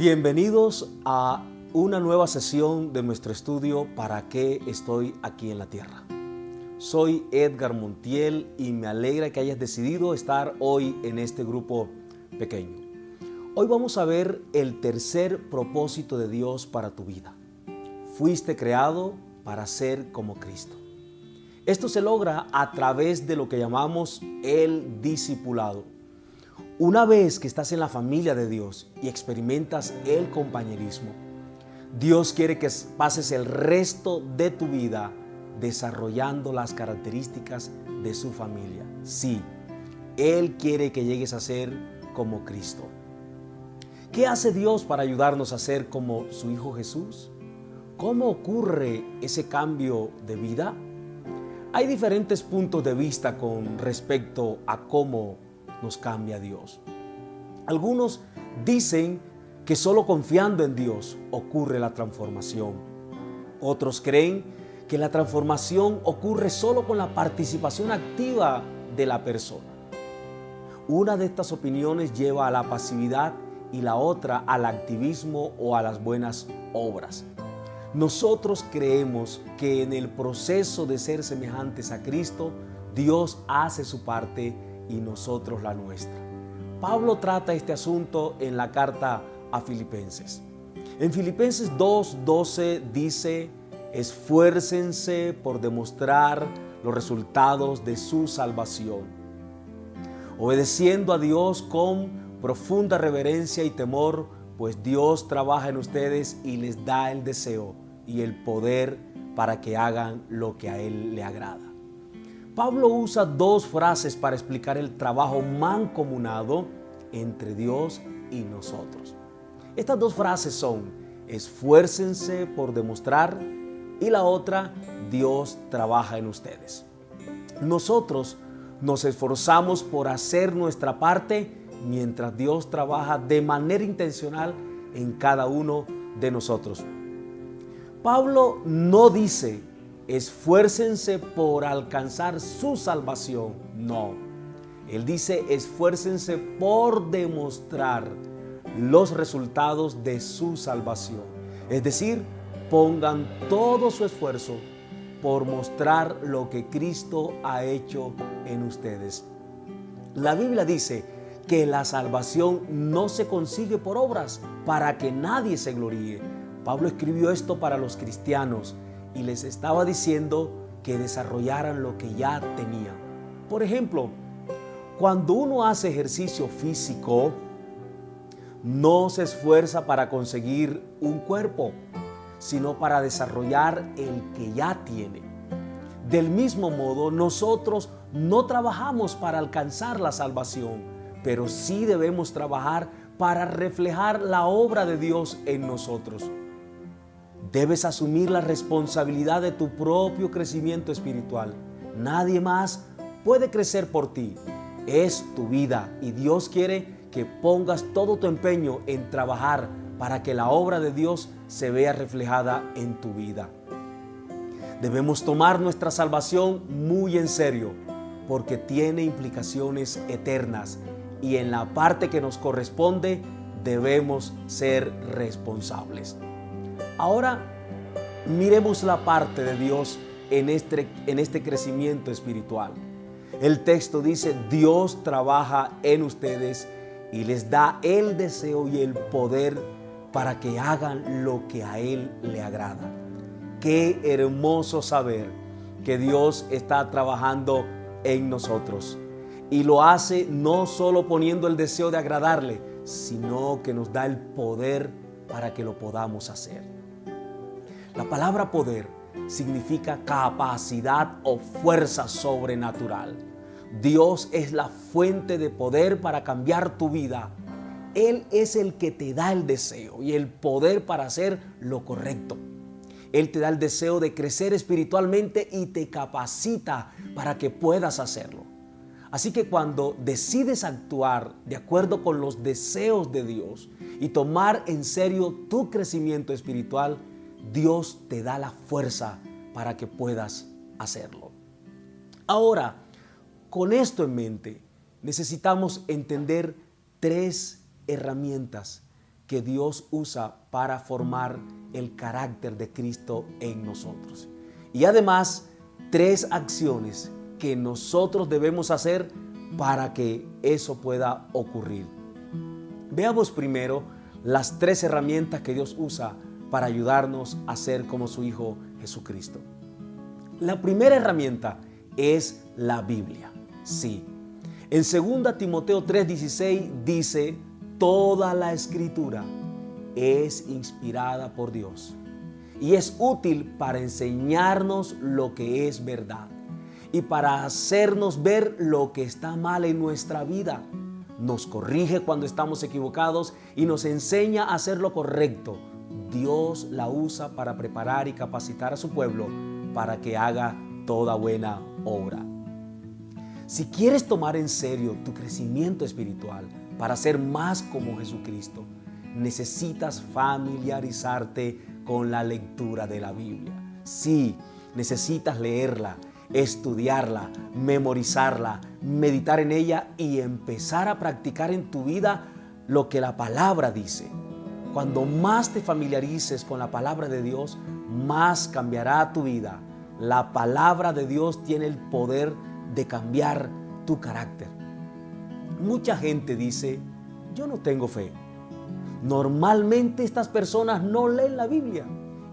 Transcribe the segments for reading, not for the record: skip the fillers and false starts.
Bienvenidos a una nueva sesión de nuestro estudio ¿Para qué estoy aquí en la tierra? Soy Edgar Montiel y me alegra que hayas decidido estar hoy en este grupo pequeño. Hoy vamos a ver el tercer propósito de Dios para tu vida. Fuiste creado para ser como Cristo. Esto se logra a través de lo que llamamos el discipulado. Una vez que estás en la familia de Dios y experimentas el compañerismo, Dios quiere que pases el resto de tu vida desarrollando las características de su familia. Sí, Él quiere que llegues a ser como Cristo. ¿Qué hace Dios para ayudarnos a ser como su Hijo Jesús? ¿Cómo ocurre ese cambio de vida? Hay diferentes puntos de vista con respecto a cómo nos cambia Dios. Algunos dicen que solo confiando en Dios ocurre la transformación. Otros creen que la transformación ocurre solo con la participación activa de la persona. Una de estas opiniones lleva a la pasividad y la otra al activismo o a las buenas obras. Nosotros creemos que en el proceso de ser semejantes a Cristo, Dios hace su parte y nosotros la nuestra. Pablo trata este asunto en la carta a Filipenses. En Filipenses 2:12 dice: esfuércense por demostrar los resultados de su salvación, obedeciendo a Dios con profunda reverencia y temor, pues Dios trabaja en ustedes y les da el deseo y el poder para que hagan lo que a Él le agrada. Pablo usa dos frases para explicar el trabajo mancomunado entre Dios y nosotros. Estas dos frases son: esfuércense por demostrar, y la otra: Dios trabaja en ustedes. Nosotros nos esforzamos por hacer nuestra parte mientras Dios trabaja de manera intencional en cada uno de nosotros. Pablo no dice: esfuércense por alcanzar su salvación. No, él dice: esfuércense por demostrar los resultados de su salvación. Es decir, pongan todo su esfuerzo por mostrar lo que Cristo ha hecho en ustedes. La Biblia dice que la salvación no se consigue por obras para que nadie se gloríe. Pablo escribió esto para los cristianos y les estaba diciendo que desarrollaran lo que ya tenían. Por ejemplo, cuando uno hace ejercicio físico, no se esfuerza para conseguir un cuerpo, sino para desarrollar el que ya tiene. Del mismo modo, nosotros no trabajamos para alcanzar la salvación, pero sí debemos trabajar para reflejar la obra de Dios en nosotros. Debes asumir la responsabilidad de tu propio crecimiento espiritual. Nadie más puede crecer por ti. Es tu vida y Dios quiere que pongas todo tu empeño en trabajar para que la obra de Dios se vea reflejada en tu vida. Debemos tomar nuestra salvación muy en serio porque tiene implicaciones eternas y en la parte que nos corresponde debemos ser responsables. Ahora miremos la parte de Dios en este crecimiento espiritual. El texto dice: Dios trabaja en ustedes y les da el deseo y el poder para que hagan lo que a Él le agrada. Qué hermoso saber que Dios está trabajando en nosotros y lo hace no solo poniendo el deseo de agradarle, sino que nos da el poder para que lo podamos hacer. La palabra poder significa capacidad o fuerza sobrenatural. Dios es la fuente de poder para cambiar tu vida. Él es el que te da el deseo y el poder para hacer lo correcto. Él te da el deseo de crecer espiritualmente y te capacita para que puedas hacerlo. Así que cuando decides actuar de acuerdo con los deseos de Dios y tomar en serio tu crecimiento espiritual, Dios te da la fuerza para que puedas hacerlo. Ahora, con esto en mente, necesitamos entender tres herramientas que Dios usa para formar el carácter de Cristo en nosotros. Y además, 3 acciones que nosotros debemos hacer para que eso pueda ocurrir. Veamos primero las 3 herramientas que Dios usa para ayudarnos a ser como su Hijo Jesucristo. La primera herramienta es la Biblia. Sí. En 2 Timoteo 3:16 dice: toda la Escritura es inspirada por Dios y es útil para enseñarnos lo que es verdad y para hacernos ver lo que está mal en nuestra vida. Nos corrige cuando estamos equivocados y nos enseña a hacer lo correcto. Dios la usa para preparar y capacitar a su pueblo para que haga toda buena obra. Si quieres tomar en serio tu crecimiento espiritual para ser más como Jesucristo, necesitas familiarizarte con la lectura de la Biblia. Sí, necesitas leerla, estudiarla, memorizarla, meditar en ella y empezar a practicar en tu vida lo que la palabra dice. Cuando más te familiarices con la palabra de Dios, más cambiará tu vida. La palabra de Dios tiene el poder de cambiar tu carácter. Mucha gente dice: yo no tengo fe. Normalmente estas personas no leen la Biblia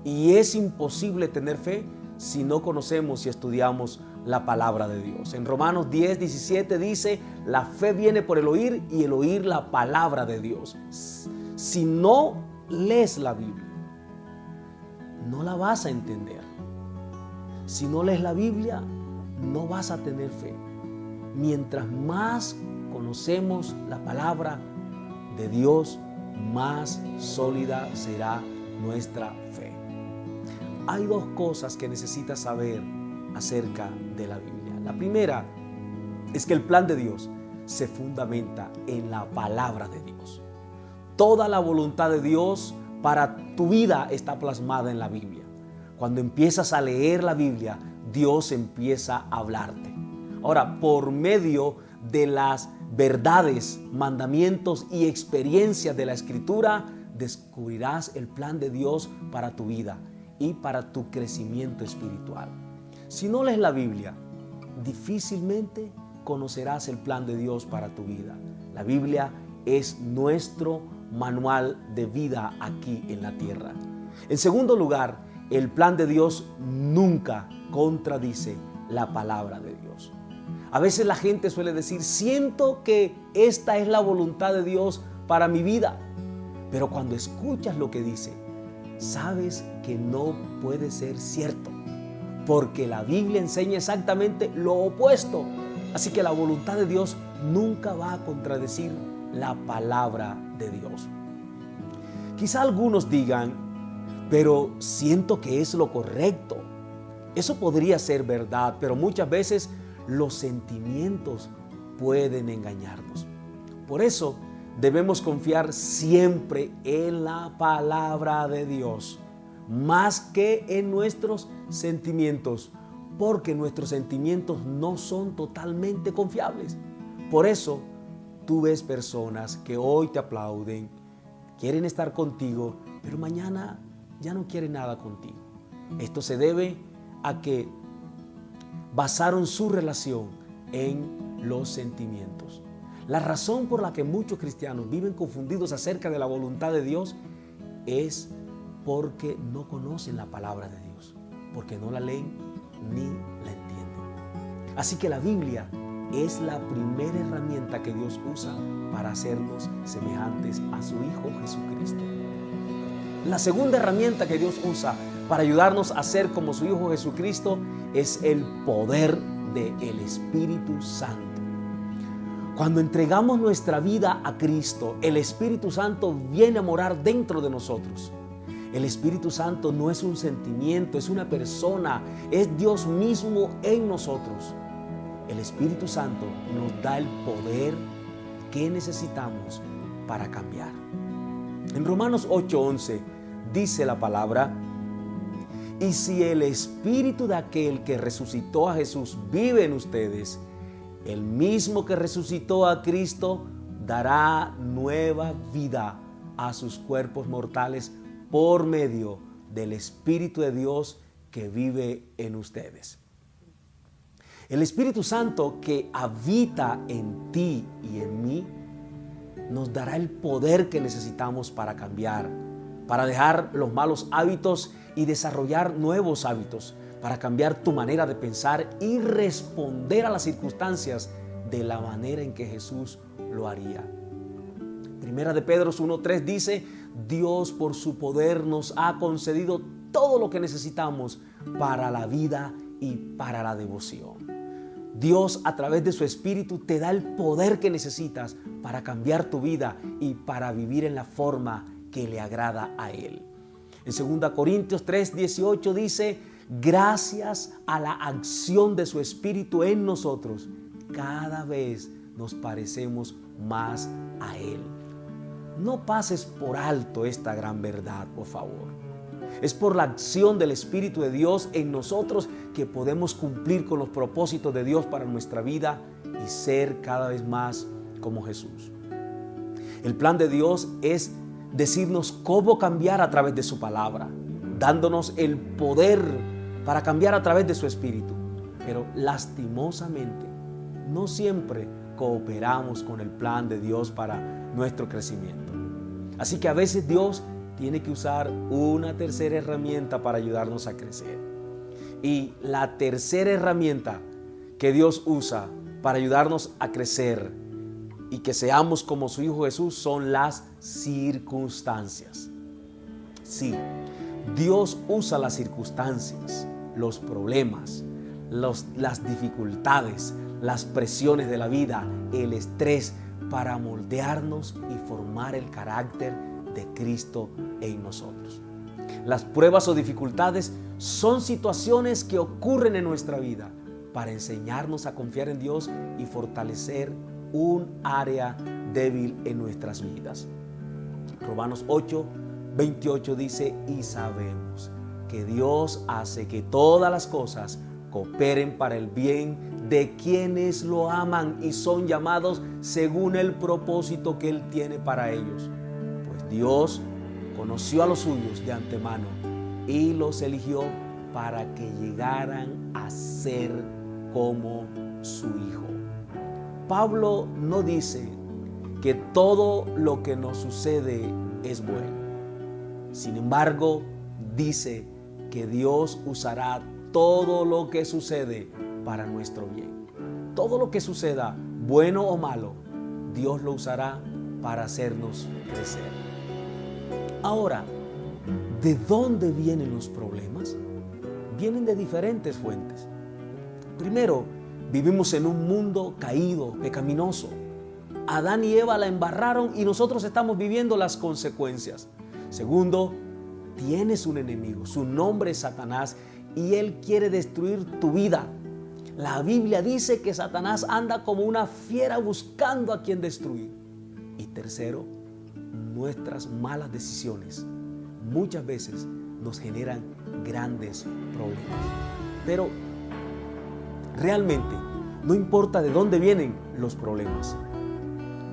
y es imposible tener fe si no conocemos y estudiamos la palabra de Dios. En Romanos 10:17 dice: la fe viene por el oír y el oír la palabra de Dios. Si no lees la Biblia, no la vas a entender. Si no lees la Biblia, no vas a tener fe. Mientras más conocemos la palabra de Dios, más sólida será nuestra fe. Hay 2 cosas que necesitas saber acerca de la Biblia. La primera es que el plan de Dios se fundamenta en la palabra de Dios. Toda la voluntad de Dios para tu vida está plasmada en la Biblia. Cuando empiezas a leer la Biblia, Dios empieza a hablarte. Ahora, por medio de las verdades, mandamientos y experiencias de la Escritura, descubrirás el plan de Dios para tu vida y para tu crecimiento espiritual. Si no lees la Biblia, difícilmente conocerás el plan de Dios para tu vida. La Biblia es nuestro manual de vida aquí en la tierra. En segundo lugar, el plan de Dios nunca contradice la palabra de Dios. A veces la gente suele decir: siento que esta es la voluntad de Dios para mi vida. Pero cuando escuchas lo que dice, sabes que no puede ser cierto, porque la Biblia enseña exactamente lo opuesto. Así que la voluntad de Dios nunca va a contradecir la palabra de Dios. Quizá algunos digan: pero siento que es lo correcto. Eso podría ser verdad, pero muchas veces los sentimientos pueden engañarnos. Por eso debemos confiar siempre en la palabra de Dios, más que en nuestros sentimientos, porque nuestros sentimientos no son totalmente confiables. Por eso tú ves personas que hoy te aplauden, quieren estar contigo, pero mañana ya no quieren nada contigo. Esto se debe a que basaron su relación en los sentimientos. La razón por la que muchos cristianos viven confundidos acerca de la voluntad de Dios es porque no conocen la palabra de Dios, porque no la leen ni la entienden. Así que la Biblia es la primera herramienta que Dios usa para hacernos semejantes a su Hijo Jesucristo. La segunda herramienta que Dios usa para ayudarnos a ser como su Hijo Jesucristo es el poder del Espíritu Santo. Cuando entregamos nuestra vida a Cristo, el Espíritu Santo viene a morar dentro de nosotros. El Espíritu Santo no es un sentimiento, es una persona, es Dios mismo en nosotros. El Espíritu Santo nos da el poder que necesitamos para cambiar. En Romanos 8:11 dice la palabra: y si el Espíritu de aquel que resucitó a Jesús vive en ustedes, el mismo que resucitó a Cristo dará nueva vida a sus cuerpos mortales por medio del Espíritu de Dios que vive en ustedes. El Espíritu Santo que habita en ti y en mí nos dará el poder que necesitamos para cambiar, para dejar los malos hábitos y desarrollar nuevos hábitos, para cambiar tu manera de pensar y responder a las circunstancias de la manera en que Jesús lo haría. Primera de Pedro 1:3 dice: Dios por su poder nos ha concedido todo lo que necesitamos para la vida y para la devoción. Dios, a través de su Espíritu, te da el poder que necesitas para cambiar tu vida y para vivir en la forma que le agrada a Él. En 2 Corintios 3:18 dice: gracias a la acción de su Espíritu en nosotros, cada vez nos parecemos más a Él. No pases por alto esta gran verdad, por favor. Es por la acción del Espíritu de Dios en nosotros que podemos cumplir con los propósitos de Dios para nuestra vida y ser cada vez más como Jesús. El plan de Dios es decirnos cómo cambiar a través de su palabra, dándonos el poder para cambiar a través de su Espíritu. Pero lastimosamente, no siempre cooperamos con el plan de Dios para nuestro crecimiento. Así que a veces Dios tiene que usar una tercera herramienta para ayudarnos a crecer. Y la tercera herramienta que Dios usa para ayudarnos a crecer y que seamos como su Hijo Jesús son las circunstancias. Sí, Dios usa las circunstancias, los problemas, las dificultades, las presiones de la vida, el estrés, para moldearnos y formar el carácter de Cristo en nosotros. Las pruebas o dificultades son situaciones que ocurren en nuestra vida para enseñarnos a confiar en Dios y fortalecer un área débil en nuestras vidas. Romanos 8:28 dice: y sabemos que Dios hace que todas las cosas cooperen para el bien de quienes lo aman y son llamados según el propósito que Él tiene para ellos. Pues Dios conoció a los suyos de antemano y los eligió para que llegaran a ser como su Hijo. Pablo no dice que todo lo que nos sucede es bueno. Sin embargo, dice que Dios usará todo lo que sucede para nuestro bien. Todo lo que suceda, bueno o malo, Dios lo usará para hacernos crecer. Ahora, ¿de dónde vienen los problemas? Vienen de diferentes fuentes. Primero, vivimos en un mundo caído, pecaminoso. Adán y Eva la embarraron y nosotros estamos viviendo las consecuencias. Segundo, tienes un enemigo, su nombre es Satanás y él quiere destruir tu vida. La Biblia dice que Satanás anda como una fiera buscando a quien destruir. Y tercero, nuestras malas decisiones muchas veces nos generan grandes problemas. Pero realmente no importa de dónde vienen los problemas,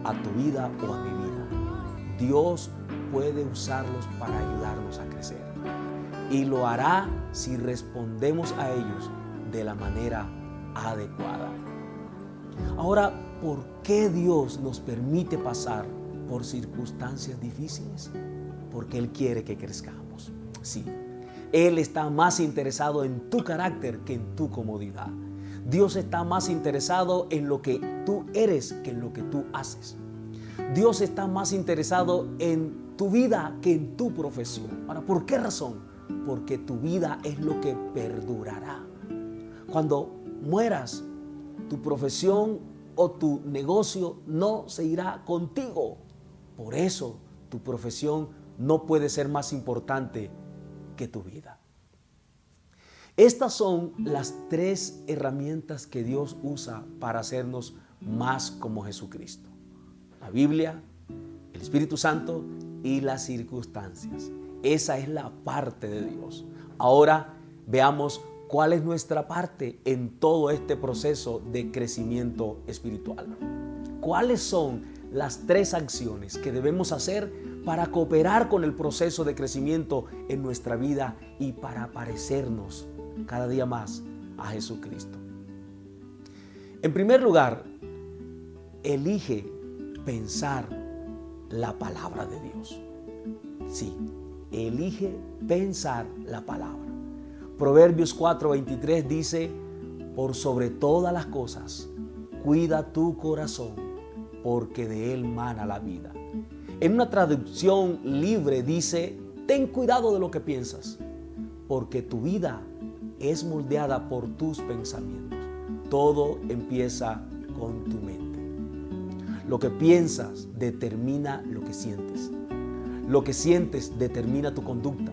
a tu vida o a mi vida, Dios puede usarlos para ayudarnos a crecer. Y lo hará si respondemos a ellos de la manera adecuada. Ahora, ¿por qué Dios nos permite pasar por circunstancias difíciles? Porque Él quiere que crezcamos. Sí, Él está más interesado en tu carácter que en tu comodidad. Dios está más interesado en lo que tú eres que en lo que tú haces. Dios está más interesado en tu vida que en tu profesión. Ahora, ¿por qué razón? Porque tu vida es lo que perdurará. Cuando mueras, tu profesión o tu negocio no se irá contigo. Por eso, tu profesión no puede ser más importante que tu vida. Estas son las tres herramientas que Dios usa para hacernos más como Jesucristo: la Biblia, el Espíritu Santo y las circunstancias. Esa es la parte de Dios. Ahora veamos cuál es nuestra parte en todo este proceso de crecimiento espiritual. ¿Cuáles son las 3 acciones que debemos hacer para cooperar con el proceso de crecimiento en nuestra vida y para parecernos cada día más a Jesucristo. En primer lugar, elige pensar la palabra de Dios. Sí, elige pensar la palabra. Proverbios 4:23 dice: por sobre todas las cosas, cuida tu corazón, porque de él mana la vida. En una traducción libre dice: ten cuidado de lo que piensas, porque tu vida es moldeada por tus pensamientos. Todo empieza con tu mente. Lo que piensas determina lo que sientes. Lo que sientes determina tu conducta.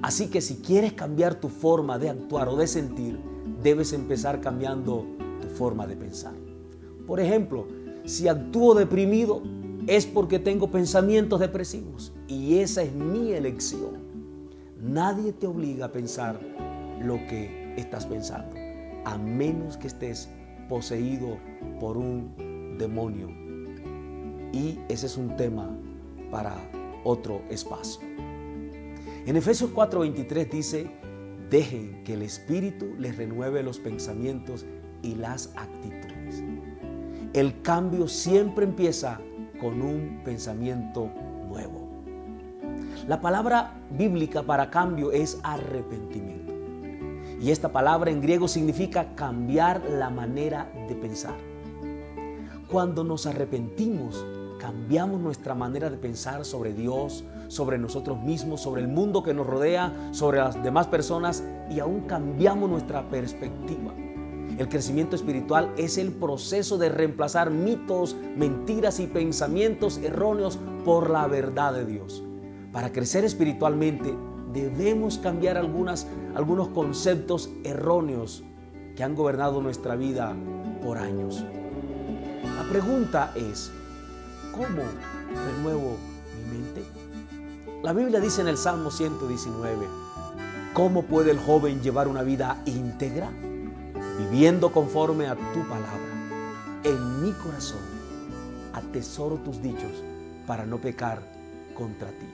Así que si quieres cambiar tu forma de actuar o de sentir, debes empezar cambiando tu forma de pensar. Por ejemplo, si actúo deprimido, es porque tengo pensamientos depresivos y esa es mi elección. Nadie te obliga a pensar lo que estás pensando, a menos que estés poseído por un demonio. Y ese es un tema para otro espacio. En Efesios 4:23 dice: dejen que el Espíritu les renueve los pensamientos y las actitudes. El cambio siempre empieza con un pensamiento nuevo. La palabra bíblica para cambio es arrepentimiento. Y esta palabra en griego significa cambiar la manera de pensar. Cuando nos arrepentimos, cambiamos nuestra manera de pensar sobre Dios, sobre nosotros mismos, sobre el mundo que nos rodea, sobre las demás personas y aún cambiamos nuestra perspectiva. El crecimiento espiritual es el proceso de reemplazar mitos, mentiras y pensamientos erróneos por la verdad de Dios. Para crecer espiritualmente debemos cambiar algunos conceptos erróneos que han gobernado nuestra vida por años. La pregunta es: ¿cómo renuevo mi mente? La Biblia dice en el Salmo 119: ¿cómo puede el joven llevar una vida íntegra? Viviendo conforme a tu palabra. En mi corazón atesoro tus dichos para no pecar contra ti.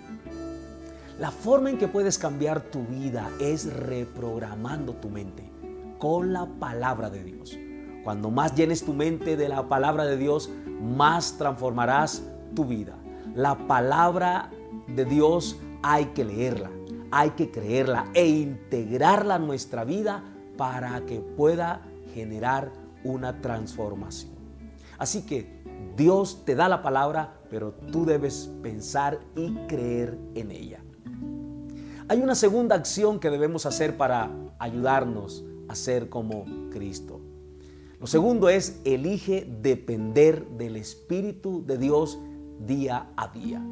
La forma en que puedes cambiar tu vida es reprogramando tu mente con la palabra de Dios. Cuando más llenes tu mente de la palabra de Dios, más transformarás tu vida. La palabra de Dios hay que leerla, hay que creerla e integrarla a nuestra vida para que pueda generar una transformación. Así que Dios te da la palabra, pero tú debes pensar y creer en ella. Hay una segunda acción que debemos hacer para ayudarnos a ser como Cristo. Lo segundo es: elige depender del Espíritu de Dios día a día.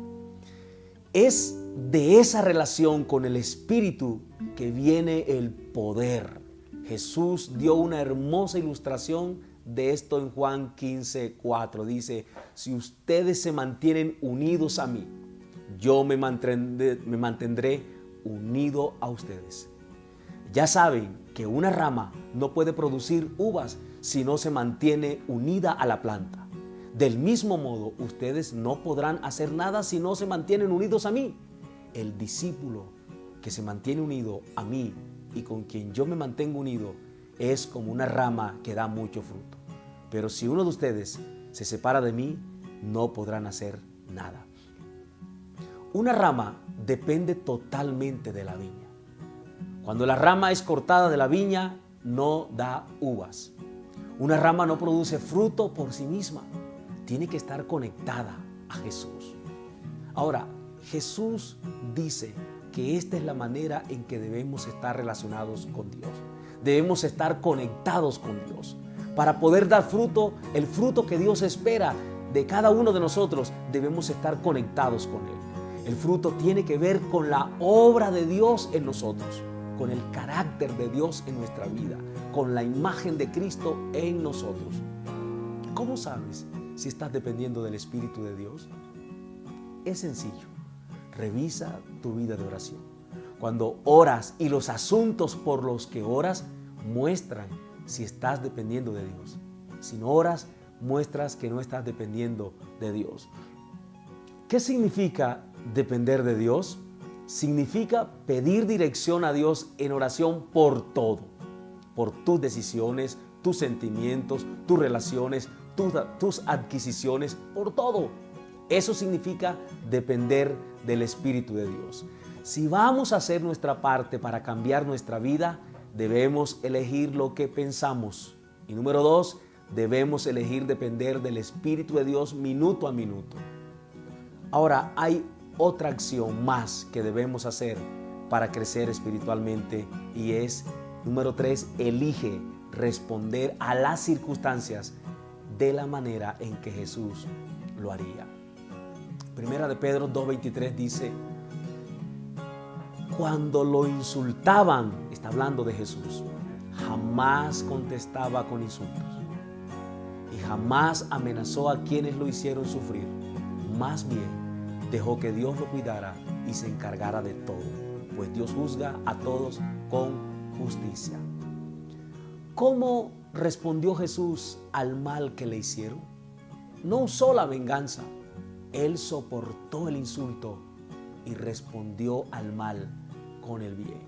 Es de esa relación con el Espíritu que viene el poder. Jesús dio una hermosa ilustración de esto en Juan 15:4. Dice: si ustedes se mantienen unidos a mí, yo me mantendré unido a ustedes. Ya saben que una rama no puede producir uvas si no se mantiene unida a la planta. Del mismo modo, ustedes no podrán hacer nada si no se mantienen unidos a mí. El discípulo que se mantiene unido a mí y con quien yo me mantengo unido es como una rama que da mucho fruto. Pero si uno de ustedes se separa de mí, no podrán hacer nada. Una rama depende totalmente de la viña. Cuando la rama es cortada de la viña, no da uvas. Una rama no produce fruto por sí misma. Tiene que estar conectada a Jesús. Ahora, Jesús dice que esta es la manera en que debemos estar relacionados con Dios. Debemos estar conectados con Dios. Para poder dar fruto, el fruto que Dios espera de cada uno de nosotros, debemos estar conectados con Él. El fruto tiene que ver con la obra de Dios en nosotros, con el carácter de Dios en nuestra vida, con la imagen de Cristo en nosotros. ¿Cómo sabes si estás dependiendo del Espíritu de Dios? Es sencillo. Revisa tu vida de oración. Cuando oras y los asuntos por los que oras muestran si estás dependiendo de Dios. Si no oras, muestras que no estás dependiendo de Dios. ¿Qué significa depender de Dios? Significa pedir dirección a Dios en oración por todo, por tus decisiones, tus sentimientos, tus relaciones, tus adquisiciones, por todo. Eso significa depender del Espíritu de Dios. Si vamos a hacer nuestra parte para cambiar nuestra vida, debemos elegir lo que pensamos. Y número 2, debemos elegir depender del Espíritu de Dios minuto a minuto. Ahora, hay otra acción más que debemos hacer para crecer espiritualmente y es, número 3, elige responder a las circunstancias de la manera en que Jesús lo haría. Primera de Pedro 2:23 dice, cuando lo insultaban, está hablando de Jesús, jamás contestaba con insultos y jamás amenazó a quienes lo hicieron sufrir. Más bien, dejó que Dios lo cuidara y se encargara de todo, pues Dios juzga a todos con justicia. ¿Cómo respondió Jesús al mal que le hicieron? No usó la venganza, Él soportó el insulto y respondió al mal con el bien.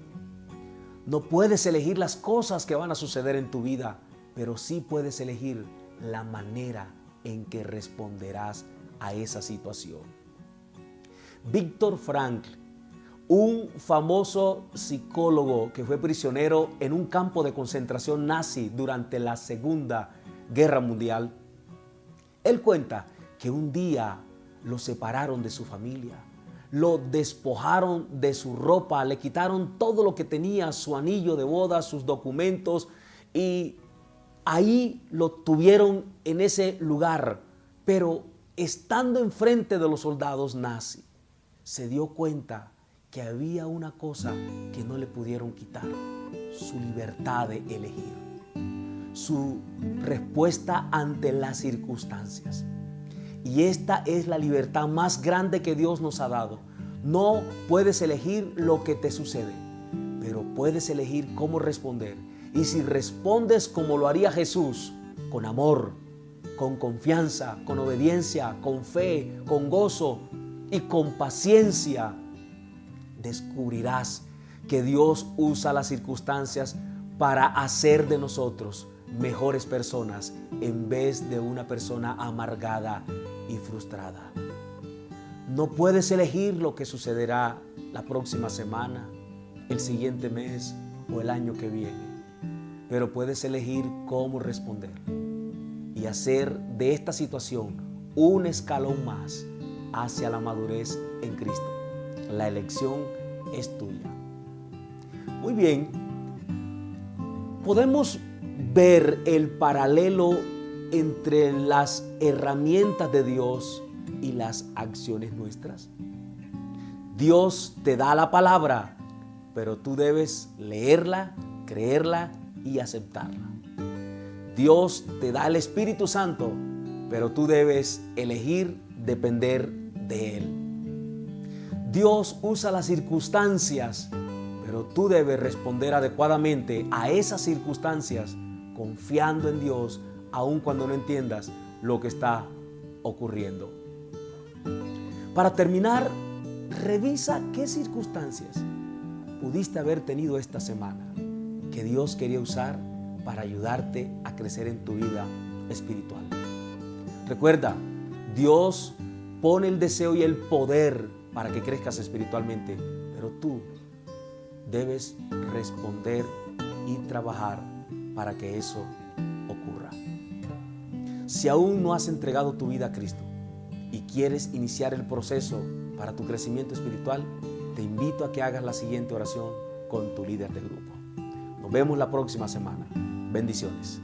No puedes elegir las cosas que van a suceder en tu vida, pero sí puedes elegir la manera en que responderás a esa situación. Viktor Frankl, un famoso psicólogo que fue prisionero en un campo de concentración nazi durante la Segunda Guerra Mundial, él cuenta que un día lo separaron de su familia, lo despojaron de su ropa, le quitaron todo lo que tenía, su anillo de boda, sus documentos, y ahí lo tuvieron en ese lugar. Pero estando enfrente de los soldados nazis, se dio cuenta que había una cosa que no le pudieron quitar: su libertad de elegir, su respuesta ante las circunstancias. Y esta es la libertad más grande que Dios nos ha dado. No puedes elegir lo que te sucede, pero puedes elegir cómo responder. Y si respondes como lo haría Jesús, con amor, con confianza, con obediencia, con fe, con gozo y con paciencia, descubrirás que Dios usa las circunstancias para hacer de nosotros mejores personas en vez de una persona amargada y frustrada. No puedes elegir lo que sucederá la próxima semana, el siguiente mes o el año que viene, pero puedes elegir cómo responder y hacer de esta situación un escalón más hacia la madurez en Cristo. La elección es tuya. Muy bien, podemos ver el paralelo entre las herramientas de Dios y las acciones nuestras. Dios te da la palabra, pero tú debes leerla, creerla y aceptarla. Dios te da el Espíritu Santo, pero tú debes elegir depender de Él. Dios usa las circunstancias, pero tú debes responder adecuadamente a esas circunstancias, confiando en Dios, aun cuando no entiendas lo que está ocurriendo. Para terminar, revisa qué circunstancias pudiste haber tenido esta semana que Dios quería usar para ayudarte a crecer en tu vida espiritual. Recuerda, Dios pone el deseo y el poder para que crezcas espiritualmente, pero tú debes responder y trabajar para que eso ocurra. Si aún no has entregado tu vida a Cristo y quieres iniciar el proceso para tu crecimiento espiritual, te invito a que hagas la siguiente oración con tu líder de grupo. Nos vemos la próxima semana. Bendiciones.